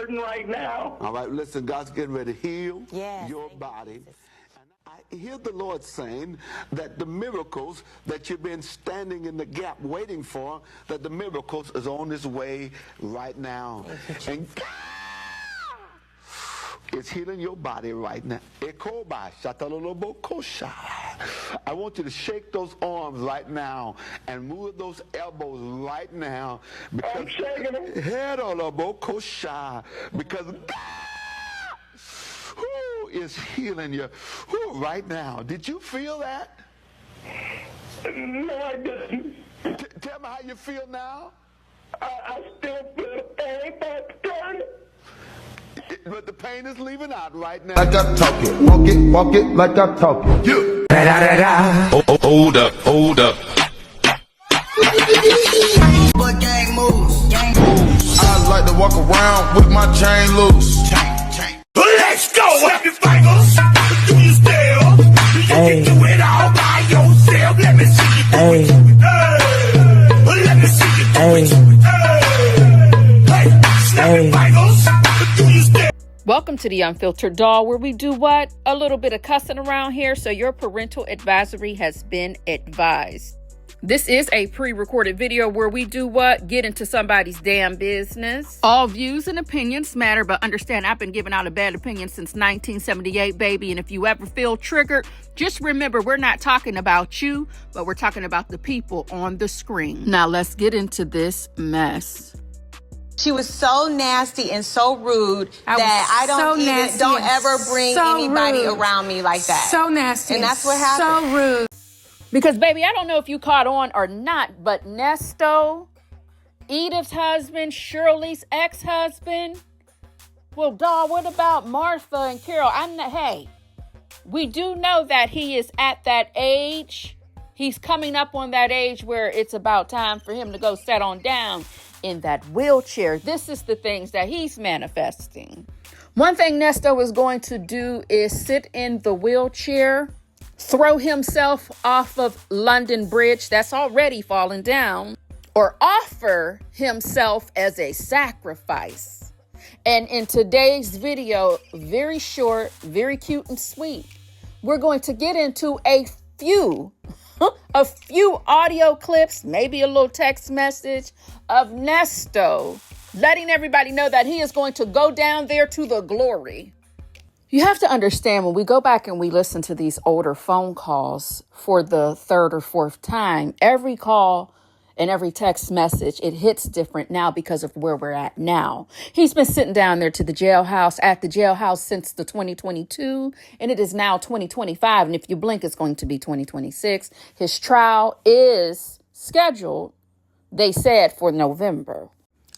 hurting right now. All right, listen, God's getting ready to heal Yes, your body. I hear the Lord saying that the miracles that you've been standing in the gap waiting for, that the miracles is on its way right now. And God is healing your body right now. I want you to shake those arms right now and move those elbows right now. Because I'm shaking them. Because God who is healing you right now. Did you feel that? No, I didn't. Tell me how you feel now. I still feel the pain, but But the pain is leaving out right now. Like I talk it, walk it like I talk it. Yeah. Hold up. But gang moves. I like to walk around with my chain loose. Let's go, happy fingers. Do you still? You can do it all by yourself. Let me see you do it. Let me see you do it. Hey, snap your fingers. Do you still? Welcome to the Unfiltered Doll, where we do what? A little bit of cussing around here, so your parental advisory has been advised. This is a pre-recorded video where we do what? Get into somebody's damn business. All views and opinions matter, but understand I've been giving out a bad opinion since 1978, baby. And if you ever feel triggered, just remember we're not talking about you, but we're talking about the people on the screen. Now let's get into this mess. She was so nasty and so rude that I don't ever bring anybody around me like that. So nasty. And that's what happened. So rude. Because, baby, I don't know if you caught on or not, but Nesto, Edith's husband, Shirley's ex-husband. Well, doll, what about Martha and Carol? Hey, we do know that he is at that age. He's coming up on that age where it's about time for him to go sit on down in that wheelchair. This is the things that he's manifesting. One thing Nesto is going to do is sit in the wheelchair, throw himself off of London Bridge that's already fallen down, or offer himself as a sacrifice. And in today's video, very short, very cute and sweet, we're going to get into a few audio clips, maybe a little text message of Nesto letting everybody know that he is going to go down there to the glory. You have to understand, when we go back and we listen to these older phone calls for the third or fourth time, every call and every text message, it hits different now because of where we're at now. He's been sitting down there at the jailhouse since the 2022, and it is now 2025. And if you blink, it's going to be 2026. His trial is scheduled, they said, for November.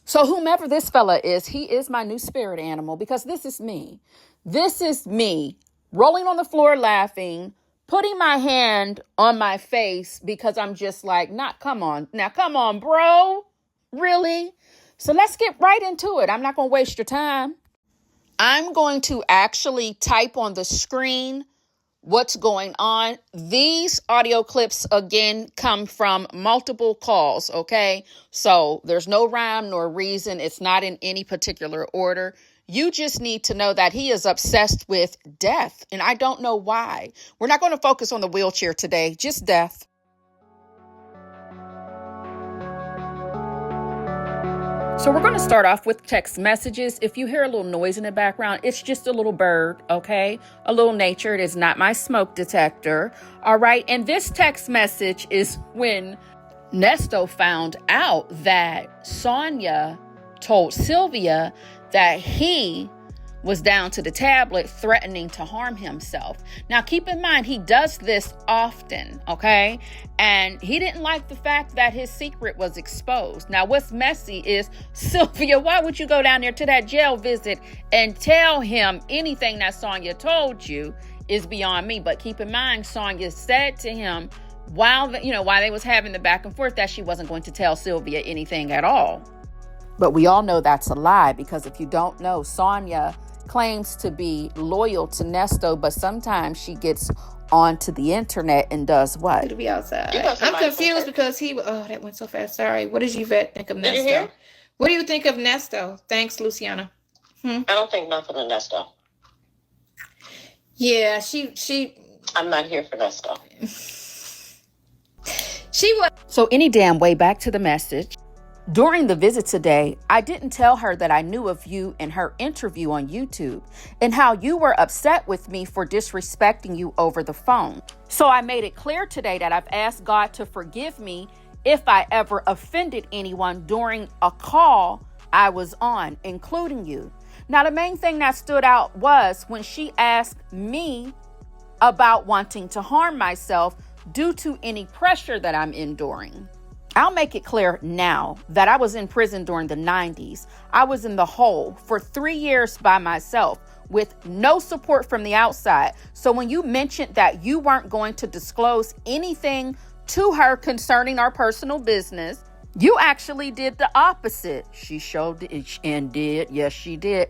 So whomever this fella is, he is my new spirit animal, because this is me. This is me rolling on the floor laughing, putting my hand on my face because I'm just like, come on, bro. Really? So let's get right into it. I'm not going to waste your time. I'm going to actually type on the screen what's going on. These audio clips, again, come from multiple calls, okay? So there's no rhyme nor reason. It's not in any particular order. You just need to know that he is obsessed with death, and I don't know why. We're not going to focus on the wheelchair today, just death. So we're going to start off with text messages. If you hear a little noise in the background, it's just a little bird, okay? A little nature. It is not my smoke detector, all right? And this text message is when Nesto found out that Sonia told Sylvia that he was down to the tablet threatening to harm himself. Now, keep in mind, he does this often, okay? And he didn't like the fact that his secret was exposed. Now, what's messy is, Sylvia, why would you go down there to that jail visit and tell him anything that Sonia told you is beyond me? But keep in mind, Sonia said to him while they was having the back and forth that she wasn't going to tell Sylvia anything at all. But we all know that's a lie, because if you don't know, Sonia claims to be loyal to Nesto, but sometimes she gets onto the internet and does what? To be outside. I'm confused because that went so fast. Sorry. What does Yvette think of Nesto? What do you think of Nesto? Thanks, Luciana. I don't think nothing of Nesto. Yeah, she. I'm not here for Nesto. She was. So any damn way back to the message. During the visit today, I didn't tell her that I knew of you in her interview on YouTube and how you were upset with me for disrespecting you over the phone. So I made it clear today that I've asked God to forgive me if I ever offended anyone during a call I was on, including you. Now, the main thing that stood out was when she asked me about wanting to harm myself due to any pressure that I'm enduring. I'll make it clear now that I was in prison during the 90s. I was in the hole for 3 years by myself with no support from the outside. So when you mentioned that you weren't going to disclose anything to her concerning our personal business, you actually did the opposite. She showed it and did. Yes, she did.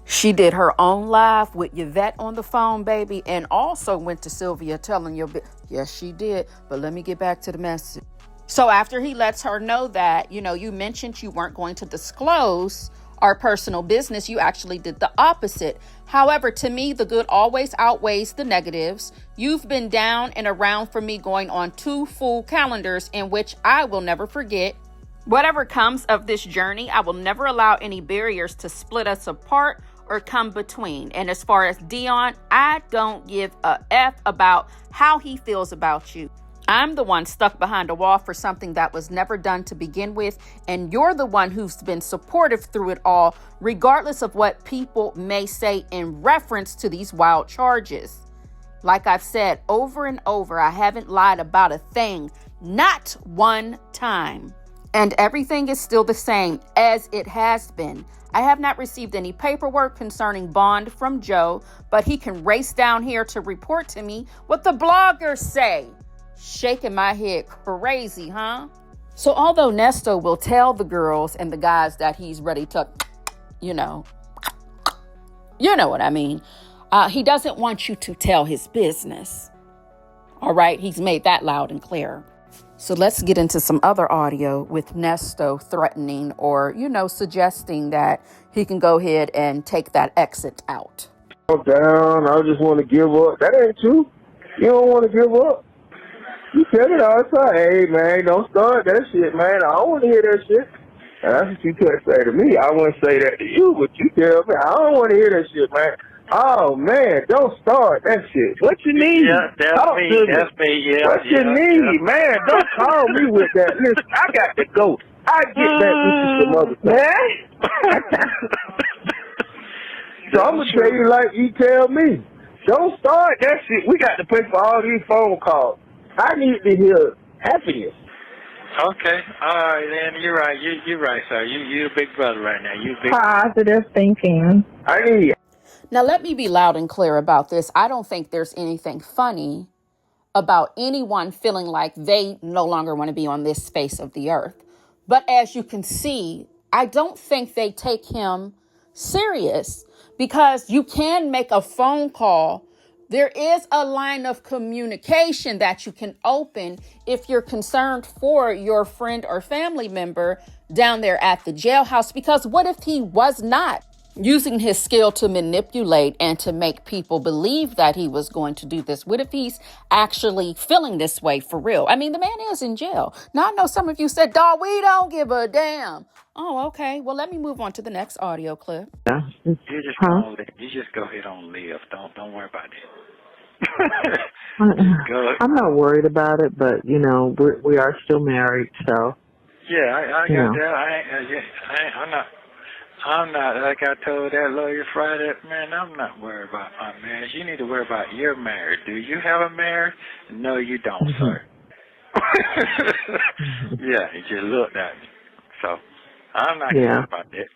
She did her own live with Yvette on the phone, baby, and also went to Sylvia telling you, yes, she did. But let me get back to the message. So after he lets her know that, you mentioned you weren't going to disclose our personal business, you actually did the opposite. However, to me, the good always outweighs the negatives. You've been down and around for me going on 2 full calendars in which I will never forget. Whatever comes of this journey, I will never allow any barriers to split us apart or come between. And as far as Dion, I don't give a F about how he feels about you. I'm the one stuck behind a wall for something that was never done to begin with, and you're the one who's been supportive through it all, regardless of what people may say in reference to these wild charges. Like I've said over and over, I haven't lied about a thing, not one time. And everything is still the same as it has been. I have not received any paperwork concerning bond from Joe, but he can race down here to report to me what the bloggers say. Shaking my head crazy, huh? So although Nesto will tell the girls and the guys that he's ready to, you know what I mean, he doesn't want you to tell his business. All right, he's made that loud and clear. So let's get into some other audio with Nesto threatening or, suggesting that he can go ahead and take that exit out. Down, I just want to give up. That ain't true. You don't want to give up. You tell it all the time. Hey, man, don't start that shit, man. I don't want to hear that shit. And that's what you could say to me. I wouldn't say that to you, but you tell me, I don't want to hear that shit, man. Oh, man, don't start that shit. What you need? Yeah, that's me. That's me, yeah. What you need, man? Don't call me with that. Listen, I got to go. I get back with you some other time. So I'm going to tell you like you tell me. Don't start that shit. We got to pay for all these phone calls. I need to hear happiness. Okay. All right, then. You're right. You're right, sir. You're a big brother right now. You big positive thinking. I need. Now, let me be loud and clear about this. I don't think there's anything funny about anyone feeling like they no longer want to be on this face of the earth. But as you can see, I don't think they take him serious because you can make a phone call. There is a line of communication that you can open if you're concerned for your friend or family member down there at the jailhouse. Because what if he was not using his skill to manipulate and to make people believe that he was going to do this? What if he's actually feeling this way for real? I mean, the man is in jail. Now, I know some of you said, dawg, we don't give a damn. Oh, okay. Well, let me move on to the next audio clip. You just go ahead on live. Don't worry about it. I'm not worried about it, but we are still married, so. Yeah, I got that. I'm not like I told that lawyer Friday, man, I'm not worried about my marriage. You need to worry about your marriage. Do you have a marriage? No, you don't, sir. Yeah, he just looked at me. So, I'm not worried about that.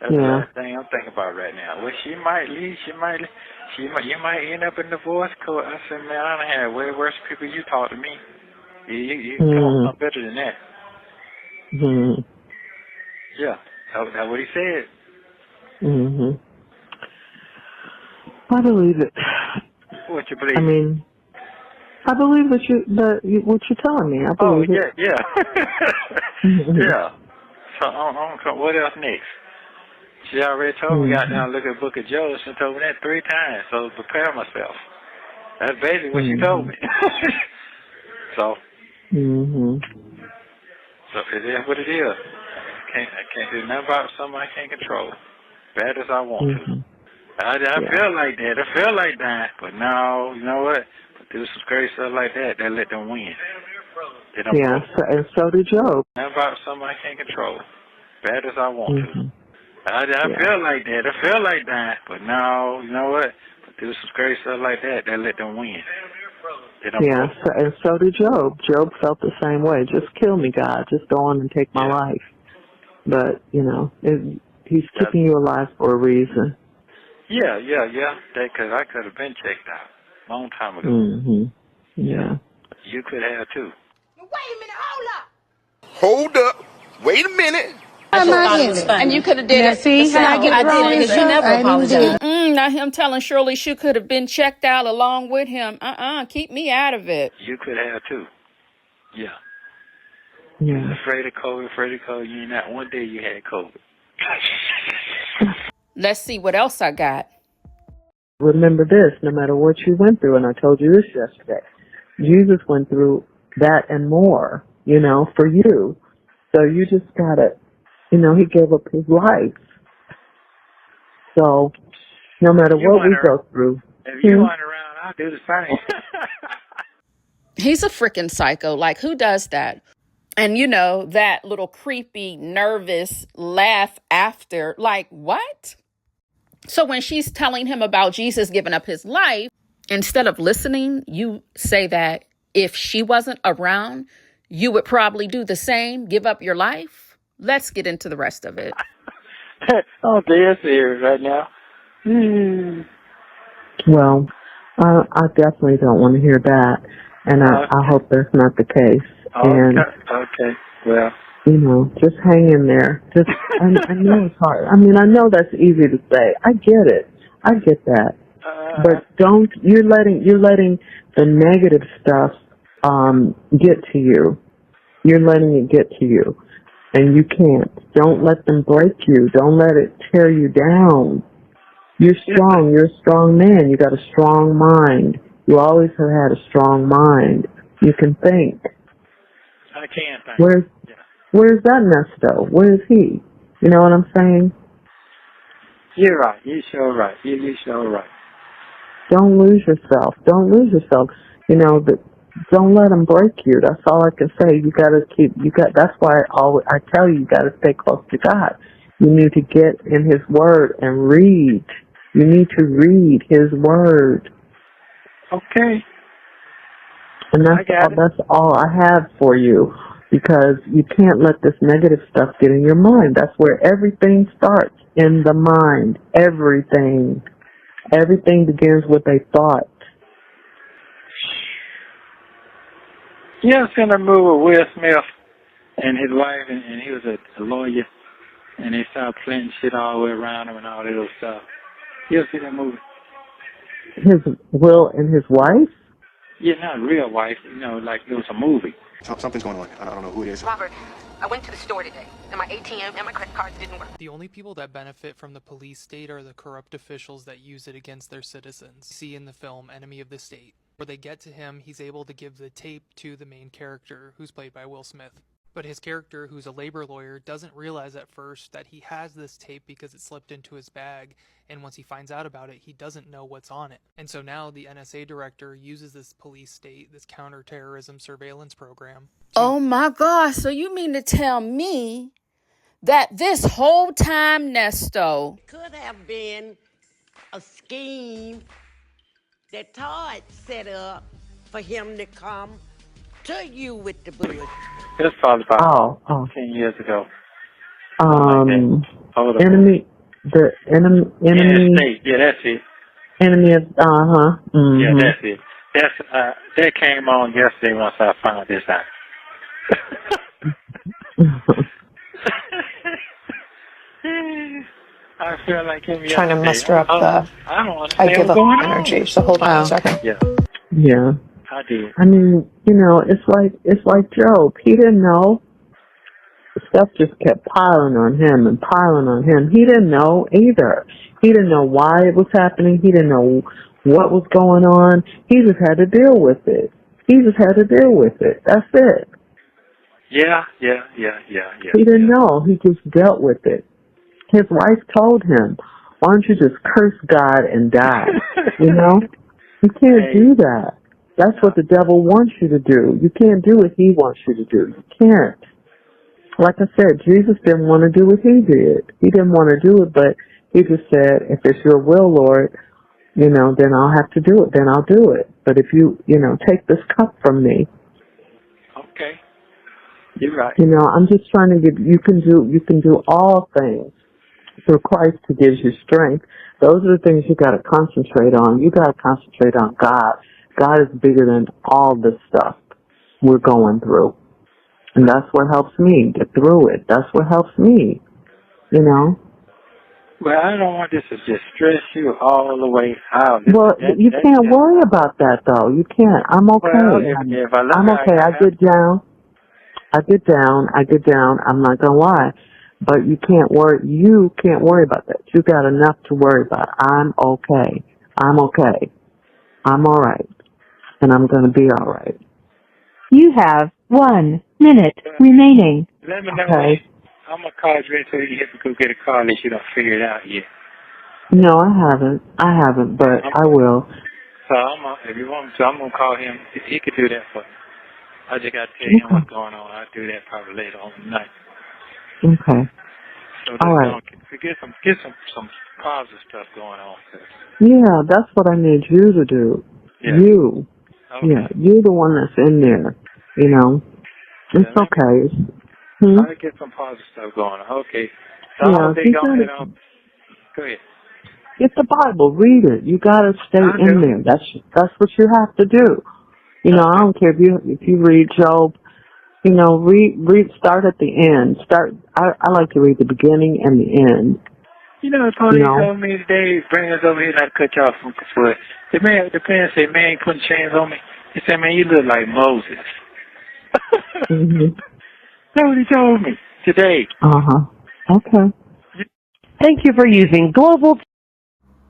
That's the only thing I'm thinking about right now. Well, she might leave. You might end up in divorce court. I said, man, I don't have way worse people. You talk to me. You come on something better than that. Mm-hmm. Yeah. That's what he said. Mm-hmm. I believe it. What you believe? I mean, I believe what you're telling me. I believe it. Yeah. Yeah. So, what else next? She already told me, got down and look at the book of Job. She told me that 3 times, so prepare myself. That's basically what she told me. So it is what it is. I can't do nothing about something I can't control. Bad as I want to. I feel like that. I feel like that. But no, you know what? Do some crazy stuff like that, they let them win. And so did Job. Nothing about something I can't control. Bad as I want to. I feel like that. I feel like that. But no, you know what? Do some crazy stuff like that, they let them win. And so did Job. Job felt the same way. Just kill me, God. Just go on and take my life. But, he's keeping you alive for a reason. Yeah. Because I could have been checked out a long time ago. Yeah. You could have, too. Wait a minute, hold up. Hold up. Wait a minute. And you could have did it. See how I get thrown in You never apologized. Now him telling Shirley she could have been checked out along with him. Keep me out of it. You could have, too. Yeah. You was afraid of COVID. You ain't not one day you had COVID. Let's see what else I got. Remember this, no matter what you went through, and I told you this yesterday, Jesus went through that and more, for you. So you just gotta, he gave up his life. So no matter what we go through. If you weren't around, I'll do the same. He's a freaking psycho. Like, who does that? And that little creepy, nervous laugh after, like, what? So when she's telling him about Jesus giving up his life, instead of listening, you say that if she wasn't around, you would probably do the same, give up your life. Let's get into the rest of it. Oh, they're serious right now. Well, I definitely don't want to hear that, and I hope that's not the case. Okay. Well, just hang in there. I know it's hard. I mean, I know that's easy to say. I get it. I get that. But you're letting the negative stuff get to you. You're letting it get to you, and you can't. Don't let them break you. Don't let it tear you down. You're strong. You're a strong man. You got a strong mind. You always have had a strong mind. You can think. I can't think. Where's that Nesto? Where is he? You know what I'm saying? You're right. You're sure right. You're sure right. Don't lose yourself. Don't lose yourself. Don't let them break you. That's all I can say. That's why I tell you got to stay close to God. You need to get in his word and read. You need to read his word. Okay. And that's all I have for you, because you can't let this negative stuff get in your mind. That's where everything starts, in the mind. Everything. Everything begins with a thought. You ever seen a movie with Will Smith and his wife, and he was a lawyer, and they started planting shit all the way around him and all that other stuff? You ever see that movie? His Will and his wife? Yeah, not real wife. Like it was a movie. Something's going on. I don't know who it is. Robert, I went to the store today, and my ATM and my credit cards didn't work. The only people that benefit from the police state are the corrupt officials that use it against their citizens. See in the film Enemy of the State. Where they get to him, he's able to give the tape to the main character, who's played by Will Smith. But his character, who's a labor lawyer, doesn't realize at first that he has this tape because it slipped into his bag, and once he finds out about it, he doesn't know what's on it. And so now the NSA director uses this police state, this counterterrorism surveillance program. Oh my gosh, so you mean to tell me that this whole time, Nesto, could have been a scheme that Todd set up for him to come to you with the bullets? It was probably about 10 years ago. Enemy. Yeah, that's it. Enemy of, Mm-hmm. Yeah, that's it. That came on yesterday once I found this out. I feel like him trying to muster up I give up energy. So hold on a second. Yeah. I did. I mean, it's like Job. He didn't know. stuff just kept piling on him and piling on him. He didn't know either. He didn't know why it was happening. He didn't know what was going on. He just had to deal with it. He just had to deal with it. That's it. Yeah. He didn't know. He just dealt with it. His wife told him, why don't you just curse God and die? You know? You can't do that. That's what the devil wants you to do. You can't do what he wants you to do. You can't. Like I said, Jesus didn't want to do what he did. He didn't want to do it, but he just said, if it's your will, Lord, you know, then I'll have to do it. Then I'll do it. But if you know, take this cup from me. Okay. You're right. You know, I'm just trying to give, you can do all things through Christ who gives you strength. Those are the things you got to concentrate on. You got to concentrate on God. God is bigger than all this stuff we're going through. And that's what helps me get through it. That's what helps me, you know. Well, I don't want this to just stress you all the way out. Well, you can't worry about that, though. You can't. I'm okay. Well, if I I'm okay. I get down. I'm not going to lie. But you can't worry about that. You got enough to worry about. I'm okay. I'm all right. And I'm going to be all right. You have 1 minute remaining. Let me know. Okay. I'm going to call you so you have to go get a car unless you don't figure it out yet. No, I haven't, but I will. So if you want me to, I'm going to call him. He could do that for me. I just got to tell him what's going on. I'll do that probably later on tonight. Okay. So all right. Get some positive stuff going on. Yeah, that's what I need you to do. Yeah. You. Okay. Yeah, you're the one that's in there, you know. It's okay. Try to get some positive stuff going on. Okay. So yeah, go ahead. Get the Bible, read it. You got to stay in there. That's what you have to do. You know, I don't care if you read Job. You know, start at the end. I like to read the beginning and the end. You know, the police told me today, bring us over here and I cut you off from foot. The parents said, man, ain't putting chains on me. He said, man, you look like Moses. That's what he told me today. Okay. Thank you for using Global.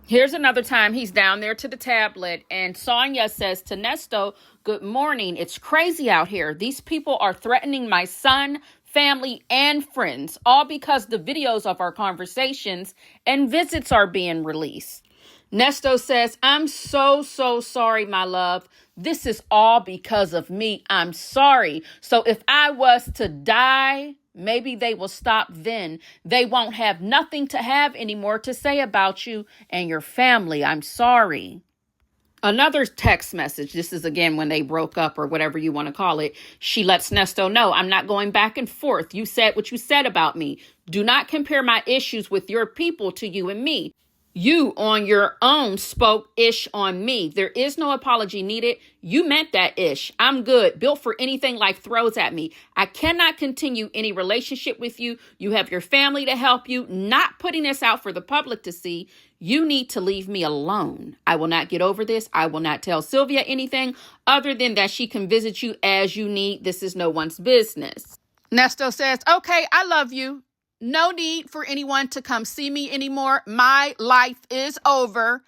Here's another time he's down there to the tablet, and Sonia says to Nesto, good morning. It's crazy out here. These people are threatening my son, family, and friends, all because the videos of our conversations and visits are being released. Nesto says, I'm so sorry, my love. This is all because of me. I'm sorry. So if I was to die, maybe they will stop then. They won't have nothing to have anymore to say about you and your family. I'm sorry. Another text message. This is again when they broke up or whatever you want to call it. She lets Nesto know, I'm not going back and forth. You said what you said about me. Do not compare my issues with your people to you and me. You on your own spoke ish on me. There is no apology needed. You meant that ish. I'm good. Built for anything life throws at me. I cannot continue any relationship with you. You have your family to help you. Not putting this out for the public to see. You need to leave me alone. I will not get over this. I will not tell Sylvia anything other than that she can visit you as you need. This is no one's business. Nesto says, okay, I love you. No need for anyone to come see me anymore. My life is over.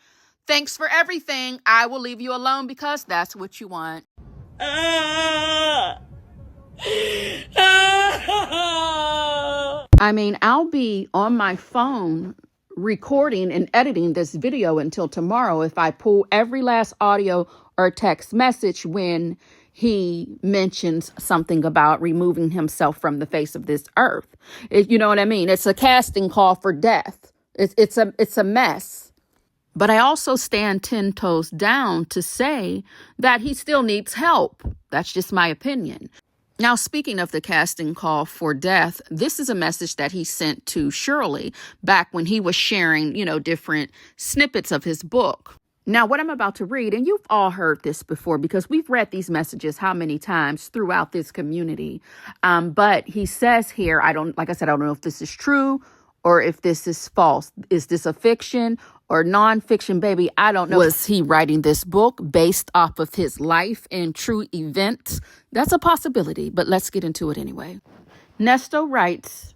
Thanks for everything. I will leave you alone because that's what you want. I mean, I'll be on my phone recording and editing this video until tomorrow if I pull every last audio or text message when he mentions something about removing himself from the face of this earth. You know what I mean? It's a casting call for death. It's a mess. But I also stand 10 toes down to say that he still needs help. That's just my opinion. Now, speaking of the casting call for death, this is a message that he sent to Shirley back when he was sharing, different snippets of his book. Now, what I'm about to read, and you've all heard this before because we've read these messages how many times throughout this community. But he says here, I don't know if this is true or if this is false. Is this a fiction or nonfiction, baby? I don't know. Was he writing this book based off of his life and true events? That's a possibility, but let's get into it anyway. Nesto writes,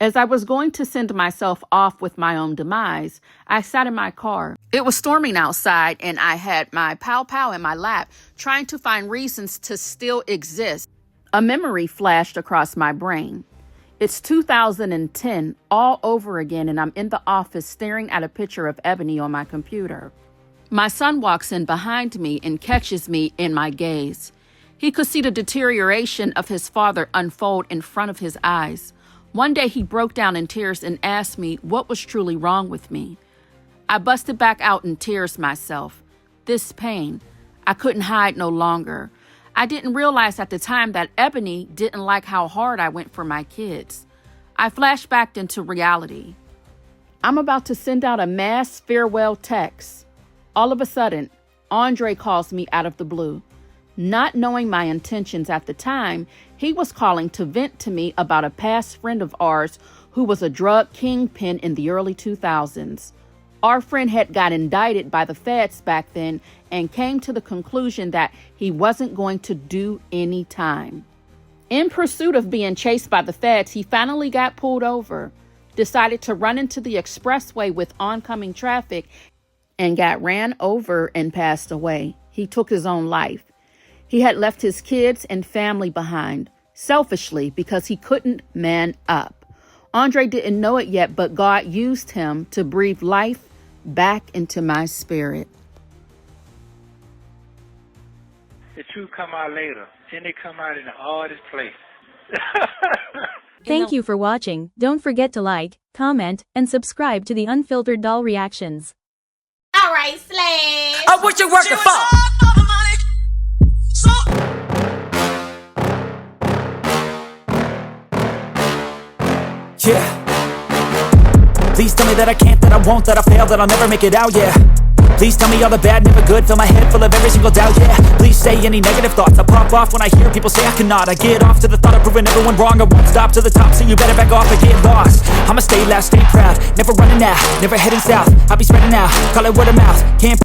as I was going to send myself off with my own demise, I sat in my car. It was storming outside, and I had my pow-pow in my lap, trying to find reasons to still exist. A memory flashed across my brain. It's 2010 all over again, and I'm in the office staring at a picture of Ebony on my computer. My son walks in behind me and catches me in my gaze. He could see the deterioration of his father unfold in front of his eyes. One day he broke down in tears and asked me what was truly wrong with me. I busted back out in tears myself. This pain, I couldn't hide no longer. I didn't realize at the time that Ebony didn't like how hard I went for my kids. I flashed back into reality. I'm about to send out a mass farewell text. All of a sudden, Andre calls me out of the blue. Not knowing my intentions at the time, he was calling to vent to me about a past friend of ours who was a drug kingpin in the early 2000s. Our friend had got indicted by the feds back then and came to the conclusion that he wasn't going to do any time. In pursuit of being chased by the feds, he finally got pulled over, decided to run into the expressway with oncoming traffic, and got ran over and passed away. He took his own life. He had left his kids and family behind, selfishly, because he couldn't man up. Andre didn't know it yet, but God used him to breathe life back into my spirit. The truth come out later. Then they come out in the hardest place. Thank you for watching. Don't forget to like, comment, and subscribe to the Unfiltered Doll Reactions. All right, Slash. Oh, what you working for? Yeah. Please tell me that I can't, that I won't, that I fail, that I'll never make it out, yeah. Please tell me all the bad, never good, fill my head full of every single doubt, yeah. Please say any negative thoughts, I pop off when I hear people say I cannot. I get off to the thought of proving everyone wrong, I won't stop to the top, so you better back off and get lost. I'ma stay loud, stay proud, never running out, never heading south, I'll be spreading out, call it word of mouth, can't